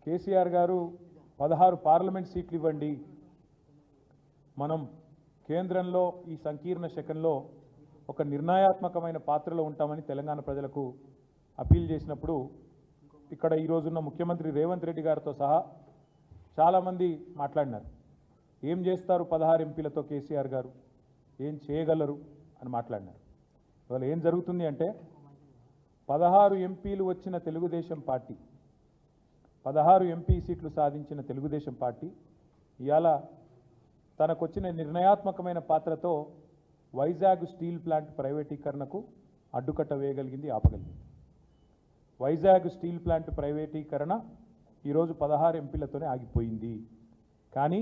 కేసీఆర్ గారు 16 పార్లమెంట్ సీట్లు ఇవ్వండి, మనం కేంద్రంలో ఈ సంకీర్ణ శకంలో ఒక నిర్ణయాత్మకమైన పాత్రలో ఉంటామని తెలంగాణ ప్రజలకు అపీల్ చేసినప్పుడు ఇక్కడ ఈ రోజున్న ముఖ్యమంత్రి రేవంత్ రెడ్డి గారితో సహా చాలామంది మాట్లాడినారు. ఏం చేస్తారు 16 ఎంపీలతో కేసీఆర్ గారు, ఏం చేయగలరు అని మాట్లాడినారు. ఇవాళ ఏం జరుగుతుంది అంటే 16 ఎంపీలు వచ్చిన తెలుగుదేశం పార్టీ, 16 ఎంపీ సీట్లు సాధించిన తెలుగుదేశం పార్టీ ఇవాళ తనకొచ్చిన నిర్ణయాత్మకమైన పాత్రతో వైజాగ్ స్టీల్ ప్లాంట్ ప్రైవేటీకరణకు అడ్డుకట్ట వేయగలిగింది, ఆపగలిగింది. వైజాగ్ స్టీల్ ప్లాంట్ ప్రైవేటీకరణ ఈరోజు 16 ఎంపీలతోనే ఆగిపోయింది. కానీ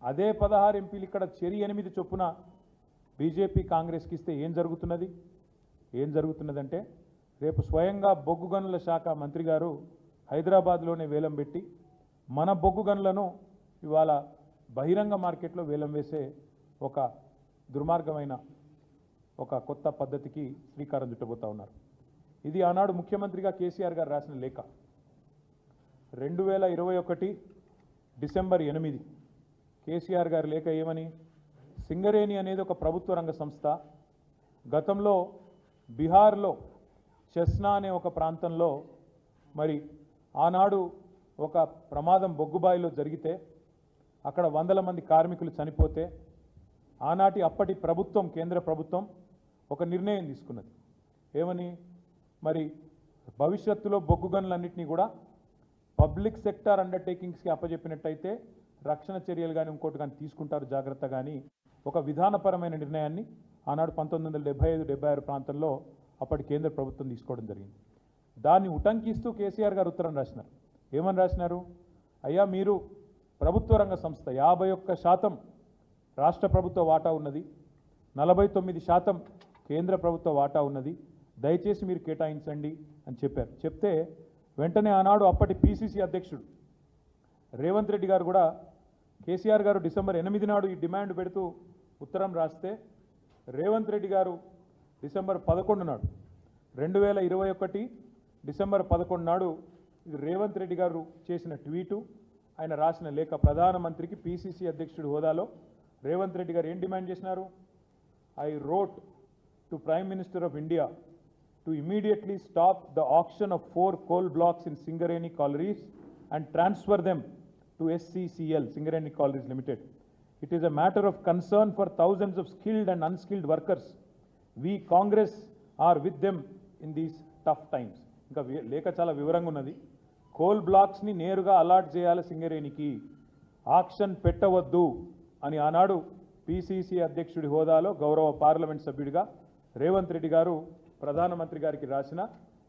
అదే 16 ఎంపీలు ఇక్కడ చెరి 8 చొప్పున బీజేపీ కాంగ్రెస్కి ఇస్తే ఏం జరుగుతున్నదంటే రేపు స్వయంగా బొగ్గు గనుల శాఖ మంత్రి గారు హైదరాబాద్లోనే వేలం పెట్టి మన బొగ్గు గనులను ఇవాళ బహిరంగ మార్కెట్లో వేలం వేసే ఒక దుర్మార్గమైన ఒక కొత్త పద్ధతికి శ్రీకారం చుట్టబోతా ఉన్నారు. ఇది ఆనాడు ముఖ్యమంత్రిగా కేసీఆర్ గారు రాసిన లేఖ. 2021 డిసెంబర్ 8 కేసీఆర్ గారి లేఖ ఏమని, సింగరేణి అనేది ఒక ప్రభుత్వ రంగ సంస్థ. గతంలో బీహార్లో చెస్నా అనే ఒక ప్రాంతంలో మరి ఆనాడు ఒక ప్రమాదం బొగ్గుబాయిలో జరిగితే అక్కడ 100 మంది కార్మికులు చనిపోతే ఆనాటి అప్పటి ప్రభుత్వం, కేంద్ర ప్రభుత్వం ఒక నిర్ణయం తీసుకున్నది. ఏమని, మరి భవిష్యత్తులో బొగ్గు గనులన్నింటినీ కూడా పబ్లిక్ సెక్టార్ అండర్టేకింగ్స్కి అప్పచెప్పినట్టయితే రక్షణ చర్యలు కానీ ఇంకోటి కానీ తీసుకుంటారు జాగ్రత్త. కానీ ఒక విధానపరమైన నిర్ణయాన్ని ఆనాడు 1975-76 ప్రాంతంలో అప్పటి కేంద్ర ప్రభుత్వం తీసుకోవడం జరిగింది. దాన్ని ఉటంకిస్తూ కేసీఆర్ గారు ఉత్తరం రాసినారు. ఏమని రాసినారు, అయ్యా మీరు ప్రభుత్వ రంగ సంస్థ, 51% రాష్ట్ర ప్రభుత్వ వాటా ఉన్నది, 49% కేంద్ర ప్రభుత్వ వాటా ఉన్నది, దయచేసి మీరు కేటాయించండి అని చెప్పారు. చెప్తే వెంటనే ఆనాడు అప్పటి పిసిసి అధ్యక్షుడు రేవంత్ రెడ్డి గారు కూడా కేసీఆర్ గారు డిసెంబర్ 8 నాడు ఈ డిమాండ్ పెడుతూ ఉత్తరం రాస్తే రేవంత్ రెడ్డి గారు డిసెంబర్ 11 నాడు 2021 డిసెంబర్ 11 నాడు ఇది రేవంత్ రెడ్డి గారు చేసిన ట్వీటు, ఆయన రాసిన లేఖ. ప్రధానమంత్రికి పిసిసి అధ్యక్షుడి హోదాలో రేవంత్ రెడ్డి గారు ఏం డిమాండ్ చేసినారు, I wrote to prime minister of India to immediately stop the auction of 4 coal blocks in Singareni Collieries and transfer them to SCCL, Singareni Collieries Limited. It is a matter of concern for thousands of skilled and unskilled workers. We Congress are with them in these tough times. ఇంకా లేఖ చాలా వివరంగా ఉన్నది. Coal బ్లాక్స్ని నేరుగా allot చేయాలి సింగరేణికి, auction పెట్టవద్దు అని ఆనాడు పిసిసి అధ్యక్షుడి హోదాలో గౌరవ పార్లమెంట్ సభ్యుడిగా రేవంత్ రెడ్డి గారు ప్రధానమంత్రి గారికి రాసిన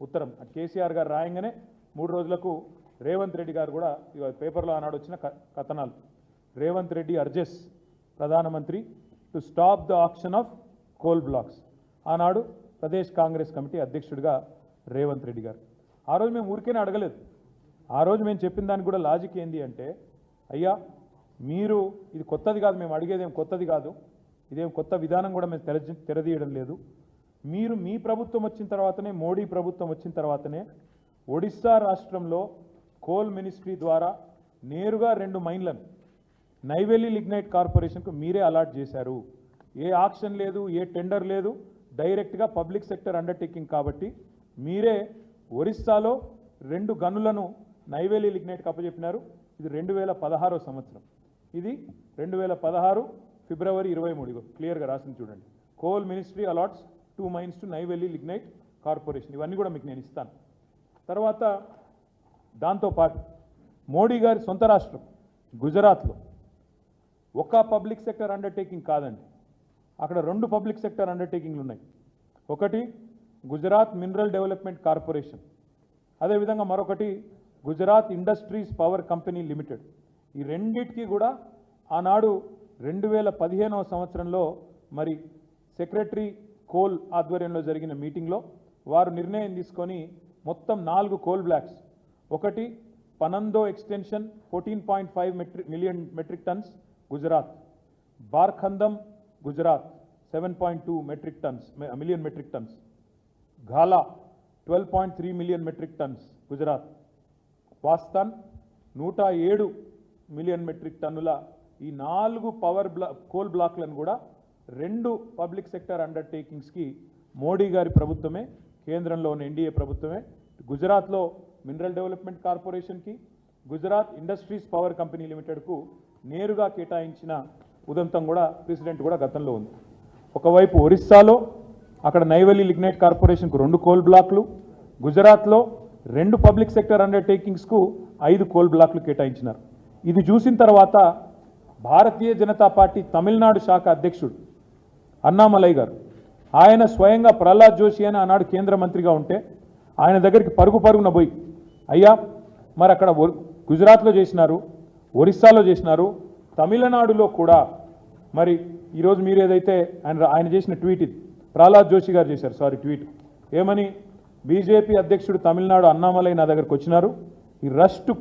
ఉత్తరం. కేసీఆర్ గారు రాయంగానే 3 రోజులకు రేవంత్ రెడ్డి గారు కూడా పేపర్లో ఆనాడు వచ్చిన కథనాలు, రేవంత్ రెడ్డి అర్జెస్ ప్రధానమంత్రి to stop the auction of coal blocks. ఆనాడు ప్రదేశ్ కాంగ్రెస్ కమిటీ అధ్యక్షుడిగా రేవంత్ రెడ్డి గారు. ఆ రోజు మేము ఊరికేనే అడగలేదు. ఆ రోజు మేము చెప్పిన దానికి కూడా లాజిక్ ఏంది అంటే, అయ్యా మీరు ఇది కొత్తది కాదు, మేము అడిగేదేం కొత్తది కాదు, ఇదేం కొత్త విధానం కూడా మేము తెరదీయడం లేదు. మీరు మీ ప్రభుత్వం వచ్చిన తర్వాతనే, మోడీ ప్రభుత్వం వచ్చిన తర్వాతనే ఒడిశా రాష్ట్రంలో కోల్ మినిస్ట్రీ ద్వారా నేరుగా 2 మైన్లను నైవేలి లిగ్నైట్ కార్పొరేషన్కు మీరే అలాట్ చేశారు. ఏ ఆక్షన్ లేదు, ఏ టెండర్ లేదు, డైరెక్ట్గా పబ్లిక్ సెక్టర్ అండర్టేకింగ్ కాబట్టి మీరే ఒరిస్సాలో 2 గనులను నైవేలి లిగ్నైట్కి అప్పచెప్పినారు. ఇది 2016 సంవత్సరం. ఇది 2016 ఫిబ్రవరి 23 క్లియర్గా రాసింది చూడండి. Coal ministry allots 2 mines to Neyveli lignite corporation. ఇవన్నీ కూడా మీకు నేను ఇస్తాను. తర్వాత దాంతోపాటు మోడీ గారి సొంత రాష్ట్రం గుజరాత్లో ఒక పబ్లిక్ సెక్టర్ అండర్టేకింగ్ కాదండి, అక్కడ 2 పబ్లిక్ సెక్టర్ అండర్టేకింగ్లు ఉన్నాయి. ఒకటి గుజరాత్ మినరల్ డెవలప్మెంట్ కార్పొరేషన్, అదేవిధంగా మరొకటి Gujarat industries power company limited. ఈ రెండింటికి కూడా ఆనాడు 2015వ సంవత్సరంలో మరి సెక్రటరీ కోల్ ఆధ్వర్యంలో జరిగిన మీటింగ్లో వారు నిర్ణయం తీసుకొని మొత్తం 4 కోల్ బ్లాక్స్, ఒకటి పనందో extension 14.5 million metric tons Gujarat, బార్ఖందం గుజరాత్ 7.2 మిలియన్ మెట్రిక్ టన్స్, ఘాలా 12.3 million metric tons Gujarat, Vastan 107 million metric టన్నుల ఈ 4 కోల్ బ్లాక్లను కూడా 2 పబ్లిక్ సెక్టర్ అండర్టేకింగ్స్కి మోడీ గారి ప్రభుత్వమే, కేంద్రంలో ఉన్న ఎన్డీఏ ప్రభుత్వమే, గుజరాత్లో మినరల్ డెవలప్మెంట్ కార్పొరేషన్కి, గుజరాత్ ఇండస్ట్రీస్ పవర్ కంపెనీ లిమిటెడ్కు నేరుగా కేటాయించిన ఉదంతం కూడా ప్రెసిడెంట్ కూడా గతంలో ఉంది. ఒకవైపు ఒరిస్సాలో అక్కడ నైవెలి లిగ్నైట్ కార్పొరేషన్కు 2 కోల్ బ్లాక్లు, గుజరాత్లో 2 పబ్లిక్ సెక్టర్ అండర్టేకింగ్స్కు 5 కోల్ బ్లాక్లు కేటాయించినారు. ఇది చూసిన తర్వాత భారతీయ జనతా పార్టీ తమిళనాడు శాఖ అధ్యక్షుడు అన్నామలై గారు, ఆయన స్వయంగా ప్రహ్లాద్ జోషి అని ఆనాడు కేంద్ర మంత్రిగా ఉంటే ఆయన దగ్గరికి పరుగున పోయి, అయ్యా మరి అక్కడ గుజరాత్లో చేసినారు, ఒరిస్సాలో చేసినారు, తమిళనాడులో కూడా మరి ఈరోజు మీరు ఏదైతే ఆయన చేసిన ట్వీట్, ఇది ప్రహ్లాద్ జోషి గారు చేశారు ట్వీట్ ఏమని, బీజేపీ అధ్యక్షుడు తమిళనాడు అన్నామలై నా దగ్గరకు వచ్చినారు, ఈ rush to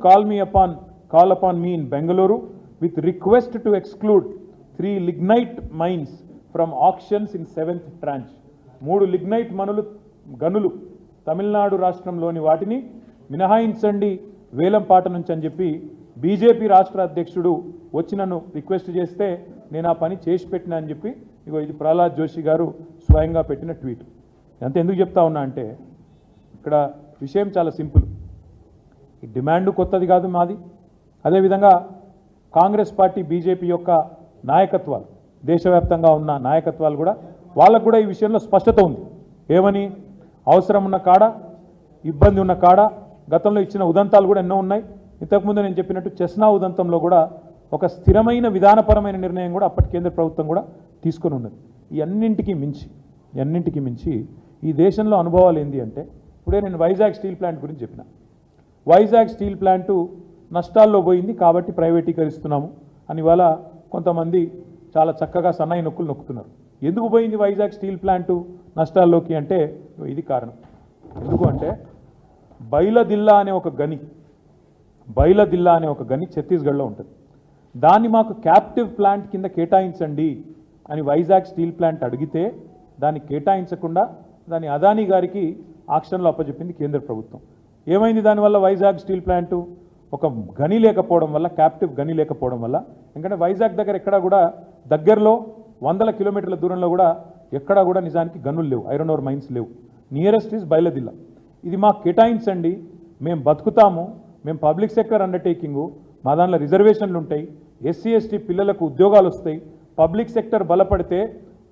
call upon me in Bengaluru with request to exclude 3 lignite mines from auctions in 7th tranche. 3 lignite గనులు తమిళనాడు రాష్ట్రంలోని వాటిని మినహాయించండి వేలంపాట నుంచి అని చెప్పి బీజేపీ రాష్ట్ర అధ్యక్షుడు వచ్చి నన్ను రిక్వెస్ట్ చేస్తే నేను ఆ పని చేసి పెట్టినా అని చెప్పి ఇది ప్రహ్లాద్ జోషి గారు స్వయంగా పెట్టిన ట్వీట్. అంత ఎందుకు చెప్తా ఉన్నా అంటే ఇక్కడ విషయం చాలా సింపుల్. ఈ డిమాండ్ కొత్తది కాదు మాది. అదేవిధంగా కాంగ్రెస్ పార్టీ బీజేపీ యొక్క నాయకత్వాలు, దేశవ్యాప్తంగా ఉన్న నాయకత్వాలు కూడా వాళ్ళకు కూడా ఈ విషయంలో స్పష్టత ఉంది. ఏమని, అవసరం ఉన్న కాడ, ఇబ్బంది ఉన్న కాడ గతంలో ఇచ్చిన ఉదంతాలు కూడా ఎన్నో ఉన్నాయి. ఇంతకుముందు నేను చెప్పినట్టు చెస్నా ఉదంతంలో కూడా ఒక స్థిరమైన విధానపరమైన నిర్ణయం కూడా అప్పటి కేంద్ర ప్రభుత్వం కూడా తీసుకొని ఉన్నది. ఈ అన్నింటికి మించి ఈ దేశంలో అనుభవాలు ఏంటి అంటే, ఇప్పుడే నేను వైజాగ్ స్టీల్ ప్లాంట్ గురించి చెప్పిన. వైజాగ్ స్టీల్ ప్లాంటు నష్టాల్లో పోయింది కాబట్టి ప్రైవేటీకరిస్తున్నాము అని ఇవాళ కొంతమంది చాలా చక్కగా సన్నాయి నొక్కులు నొక్కుతున్నారు. ఎందుకు పోయింది వైజాగ్ స్టీల్ ప్లాంటు నష్టాల్లోకి అంటే ఇది కారణం. ఎందుకు అంటే బైలదిల్లా అనే ఒక గని ఛత్తీస్గఢ్లో ఉంటుంది. దాన్ని మాకు క్యాప్టివ్ ప్లాంట్ కింద కేటాయించండి అని వైజాగ్ స్టీల్ ప్లాంట్ అడిగితే దాన్ని కేటాయించకుండా దాన్ని అదానీ గారికి ఆక్షన్లో అప్పచెప్పింది కేంద్ర ప్రభుత్వం. ఏమైంది దానివల్ల? వైజాగ్ స్టీల్ ప్లాంటు ఒక గని లేకపోవడం వల్ల, క్యాప్టివ్ గని లేకపోవడం వల్ల, ఎందుకంటే వైజాగ్ దగ్గర ఎక్కడా కూడా దగ్గరలో 100 కిలోమీటర్ల దూరంలో కూడా ఎక్కడా కూడా నిజానికి గనులు లేవు, ఐరన్ ఓర్ మైన్స్ లేవు. Nearest is Bailadila. ఇది మాకు కేటాయించండి, మేము బతుకుతాము, మేము పబ్లిక్ సెక్టర్ అండర్టేకింగు, మా దాంట్లో రిజర్వేషన్లు ఉంటాయి, ఎస్సీ ఎస్టీ పిల్లలకు ఉద్యోగాలు వస్తాయి, పబ్లిక్ సెక్టర్ బలపడితే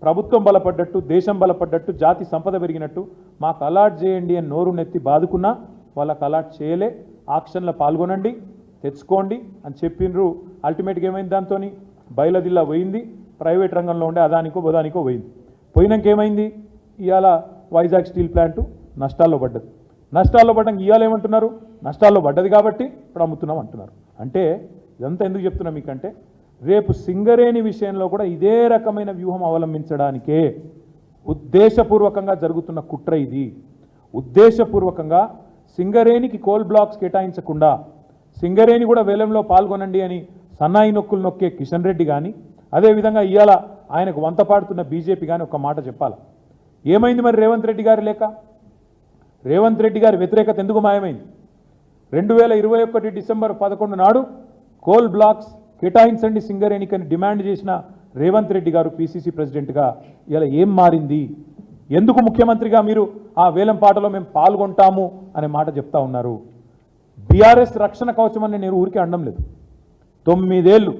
ప్రభుత్వం బలపడ్డట్టు, దేశం బలపడ్డట్టు, జాతి సంపద పెరిగినట్టు మాకు అలాట్ చేయండి అని నోరు నెత్తి బాదుకున్నా వాళ్ళకు అలాట్ చేయలే. ఆక్షన్లో పాల్గొనండి, తెచ్చుకోండి అని చెప్పిండ్రు. అల్టిమేట్గా ఏమైంది? దాంతో బైలదిల్లా పోయింది, ప్రైవేట్ రంగంలో ఉండే అదానికో బొదానికో పోయింది. పోయినాక ఏమైంది? ఇవాళ వైజాగ్ స్టీల్ ప్లాంటు నష్టాల్లో పడ్డది. నష్టాల్లో పడ్డాక ఇవాళ ఏమంటున్నారు? నష్టాల్లో పడ్డది కాబట్టి ఇప్పుడు అమ్ముతున్నాం అంటున్నారు. అంటే ఇదంతా ఎందుకు చెప్తున్నా మీకంటే, రేపు సింగరేణి విషయంలో కూడా ఇదే రకమైన వ్యూహం అవలంబించడానికే ఉద్దేశపూర్వకంగా జరుగుతున్న కుట్ర ఇది. ఉద్దేశపూర్వకంగా సింగరేణికి కోల్ బ్లాక్స్ కేటాయించకుండా సింగరేణి కూడా వేలంలో పాల్గొనండి అని సన్నాయి నొక్కులు నొక్కే కిషన్ రెడ్డి కానీ, అదేవిధంగా ఇవాళ ఆయనకు వంత పాడుతున్న బీజేపీ కానీ ఒక మాట చెప్పాలి. ఏమైంది మరి రేవంత్ రెడ్డి గారి లేక? రేవంత్ రెడ్డి గారి వ్యతిరేకత ఎందుకు మాయమైంది? 2021 డిసెంబర్ 11 నాడు కోల్ బ్లాక్స్ కేటాయించండి సింగరేణికని డిమాండ్ చేసిన రేవంత్ రెడ్డి గారు పీసీసీ ప్రెసిడెంట్గా ఇలా ఏం మారింది? ఎందుకు ముఖ్యమంత్రిగా మీరు ఆ వేలం పాటలో మేము పాల్గొంటాము అనే మాట చెప్తా ఉన్నారు? బీఆర్ఎస్ రక్షణ కవచం అని నేను ఊరికే అనడం లేదు. 9 ఏళ్ళు